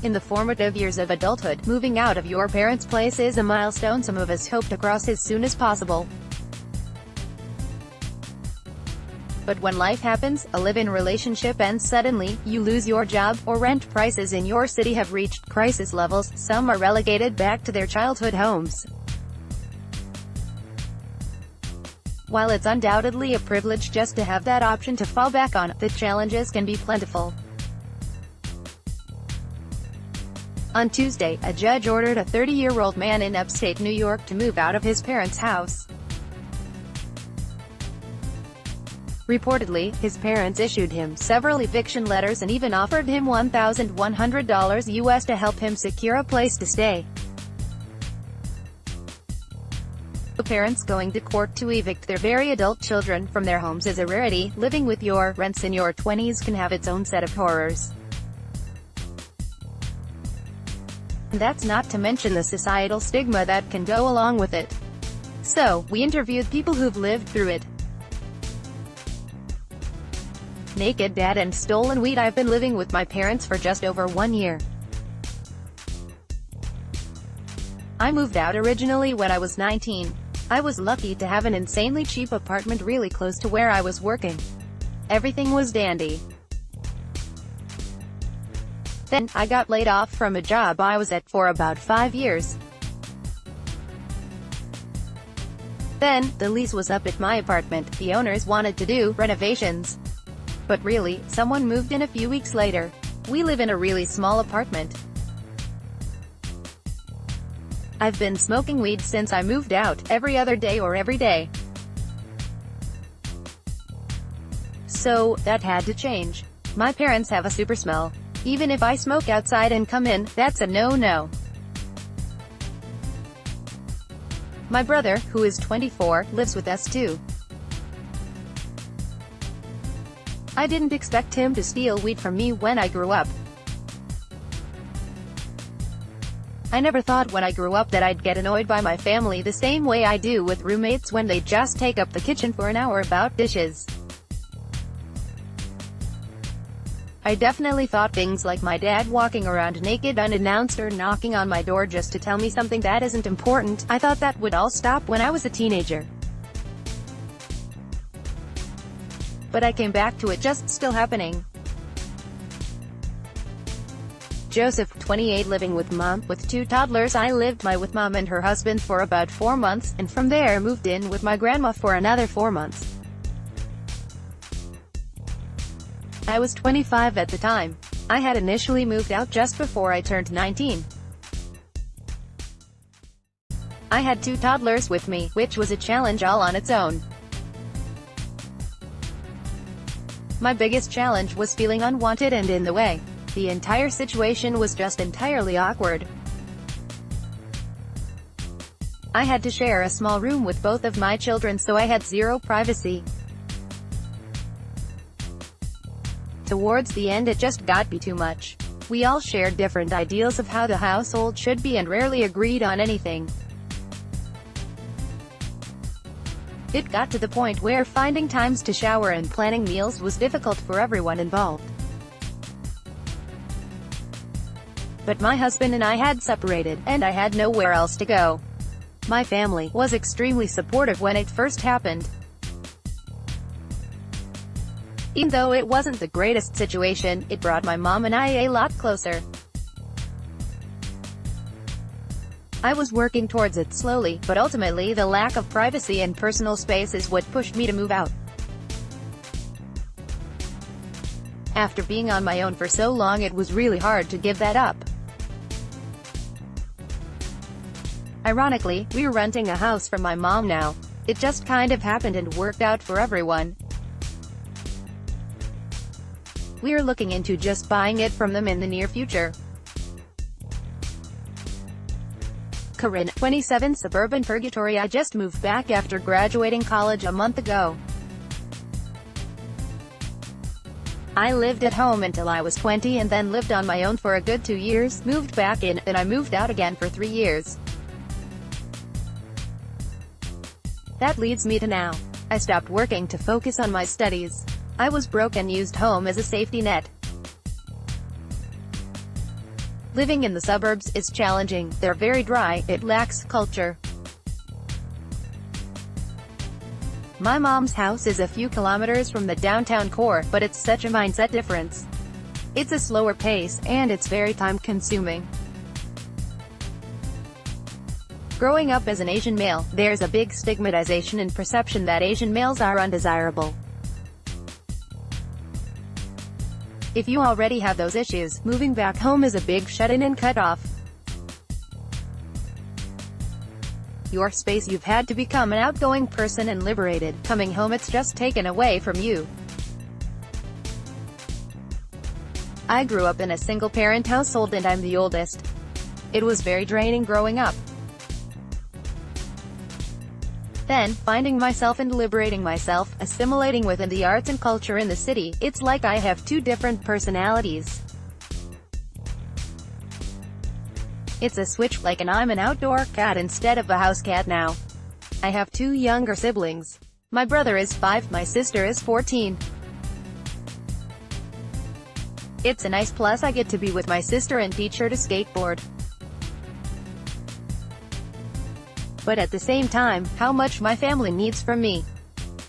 In the formative years of adulthood, moving out of your parents' place is a milestone some of us hope to cross as soon as possible. But when life happens, a live-in relationship ends suddenly, you lose your job, or rent prices in your city have reached crisis levels, some are relegated back to their childhood homes. While it's undoubtedly a privilege just to have that option to fall back on, the challenges can be plentiful. On Tuesday, a judge ordered a 30-year-old man in upstate New York to move out of his parents' house. Reportedly, his parents issued him several eviction letters and even offered him $1,100 US to help him secure a place to stay. The parents going to court to evict their very adult children from their homes is a rarity. Living with your rents in your 20s can have its own set of horrors. And that's not to mention the societal stigma that can go along with it. So, we interviewed people who've lived through it. Naked dad and stolen weed. I've been living with my parents for just over 1 year. I moved out originally when I was 19. I was lucky to have an insanely cheap apartment really close to where I was working. Everything was dandy. Then, I got laid off from a job I was at for about 5 years. Then, the lease was up at my apartment. The owners wanted to do renovations. But really, someone moved in a few weeks later. We live in a really small apartment. I've been smoking weed since I moved out, every other day or every day. So, that had to change. My parents have a super smell. Even if I smoke outside and come in, that's a no-no. My brother, who is 24, lives with us too. I didn't expect him to steal weed from me when I grew up. I never thought when I grew up that I'd get annoyed by my family the same way I do with roommates when they just take up the kitchen for an hour about dishes. I definitely thought things like my dad walking around naked unannounced or knocking on my door just to tell me something that isn't important. I thought that would all stop when I was a teenager. But I came back to it just still happening. Joseph, 28, living with mom. With 2 toddlers, I lived with mom and her husband for about 4 months, and from there moved in with my grandma for another 4 months. I was 25 at the time. I had initially moved out just before I turned 19. I had 2 toddlers with me, which was a challenge all on its own. My biggest challenge was feeling unwanted and in the way. The entire situation was just entirely awkward. I had to share a small room with both of my children, so I had zero privacy. Towards the end it just got too much. We all shared different ideals of how the household should be and rarely agreed on anything. It got to the point where finding times to shower and planning meals was difficult for everyone involved. But my husband and I had separated, and I had nowhere else to go. My family was extremely supportive when it first happened. Even though it wasn't the greatest situation, it brought my mom and I a lot closer. I was working towards it slowly, but ultimately the lack of privacy and personal space is what pushed me to move out. After being on my own for so long, it was really hard to give that up. Ironically, we're renting a house from my mom now. It just kind of happened and worked out for everyone. We're looking into just buying it from them in the near future. Corinne, 27, suburban purgatory. I just moved back after graduating college a month ago. I lived at home until I was 20 and then lived on my own for a good 2 years, moved back in, then I moved out again for 3 years. That leads me to now. I stopped working to focus on my studies. I was broke and used home as a safety net. Living in the suburbs is challenging. They're very dry, it lacks culture. My mom's house is a few kilometers from the downtown core, but it's such a mindset difference. It's a slower pace, and it's very time-consuming. Growing up as an Asian male, there's a big stigmatization and perception that Asian males are undesirable. If you already have those issues, moving back home is a big shut-in and cut-off. Your space. You've had to become an outgoing person and liberated. Coming home, it's just taken away from you. I grew up in a single-parent household and I'm the oldest. It was very draining growing up. Then, finding myself and liberating myself, assimilating within the arts and culture in the city, it's like I have two different personalities. It's a switch, like I'm an outdoor cat instead of a house cat now. I have two younger siblings. My brother is 5, my sister is 14. It's a nice plus. I get to be with my sister and teach her to skateboard. But at the same time, how much my family needs from me.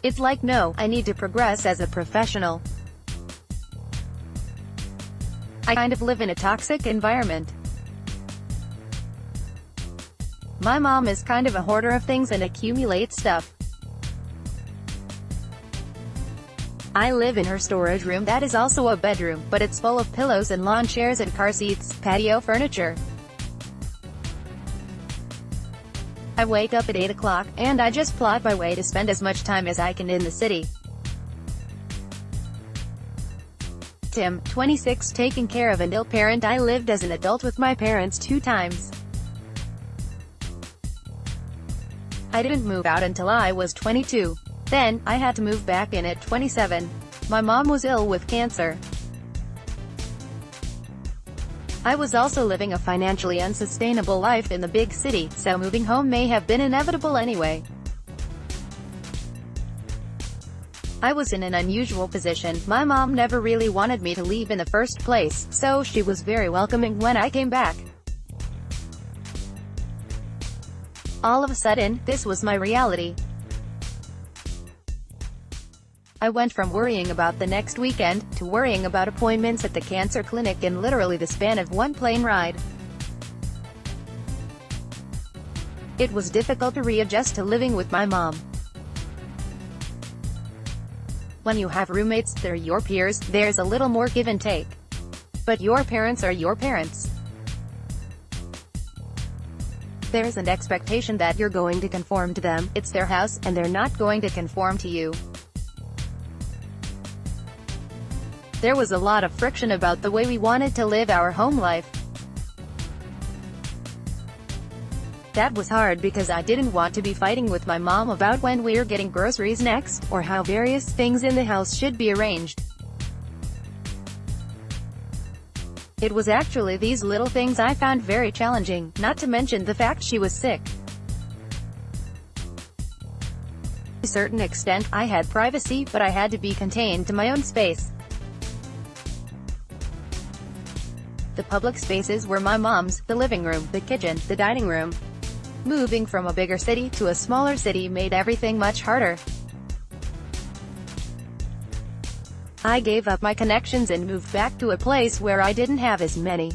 It's like, no, I need to progress as a professional. I kind of live in a toxic environment. My mom is kind of a hoarder of things and accumulates stuff. I live in her storage room that is also a bedroom, but it's full of pillows and lawn chairs and car seats, patio furniture. I wake up at 8 o'clock, and I just plot my way to spend as much time as I can in the city. Tim, 26, taking care of an ill parent. I lived as an adult with my parents 2 times. I didn't move out until I was 22. Then, I had to move back in at 27. My mom was ill with cancer. I was also living a financially unsustainable life in the big city, so moving home may have been inevitable anyway. I was in an unusual position. My mom never really wanted me to leave in the first place, so she was very welcoming when I came back. All of a sudden, this was my reality. I went from worrying about the next weekend, to worrying about appointments at the cancer clinic in literally the span of one plane ride. It was difficult to readjust to living with my mom. When you have roommates, they're your peers, there's a little more give and take. But your parents are your parents. There's an expectation that you're going to conform to them. It's their house, and they're not going to conform to you. There was a lot of friction about the way we wanted to live our home life. That was hard because I didn't want to be fighting with my mom about when we're getting groceries next, or how various things in the house should be arranged. It was actually these little things I found very challenging, not to mention the fact she was sick. To a certain extent, I had privacy, but I had to be contained to my own space. The public spaces were my mom's, the living room, the kitchen, the dining room. Moving from a bigger city to a smaller city made everything much harder. I gave up my connections and moved back to a place where I didn't have as many.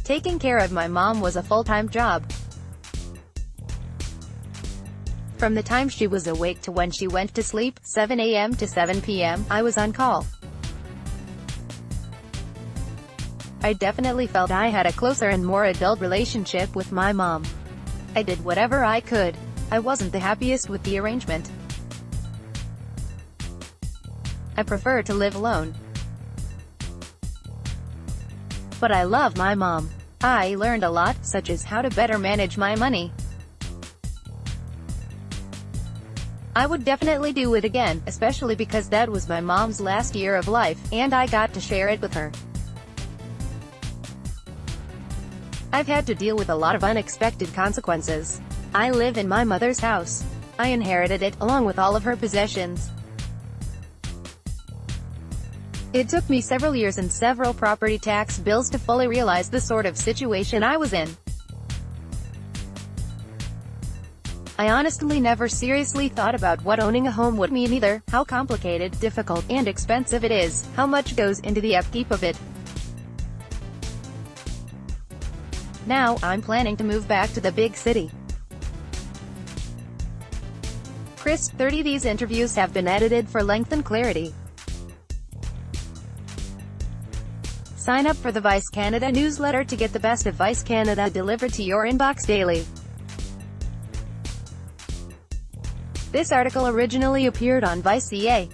Taking care of my mom was a full-time job. From the time she was awake to when she went to sleep, 7 a.m. to 7 p.m., I was on call. I definitely felt I had a closer and more adult relationship with my mom. I did whatever I could. I wasn't the happiest with the arrangement. I prefer to live alone. But I love my mom. I learned a lot, such as how to better manage my money. I would definitely do it again, especially because that was my mom's last year of life, and I got to share it with her. I've had to deal with a lot of unexpected consequences. I live in my mother's house. I inherited it, along with all of her possessions. It took me several years and several property tax bills to fully realize the sort of situation I was in. I honestly never seriously thought about what owning a home would mean either, how complicated, difficult, and expensive it is, how much goes into the upkeep of it. Now, I'm planning to move back to the big city. Chris, 30. These interviews have been edited for length and clarity. Sign up for the Vice Canada newsletter to get the best of Vice Canada delivered to your inbox daily. This article originally appeared on Vice.ca.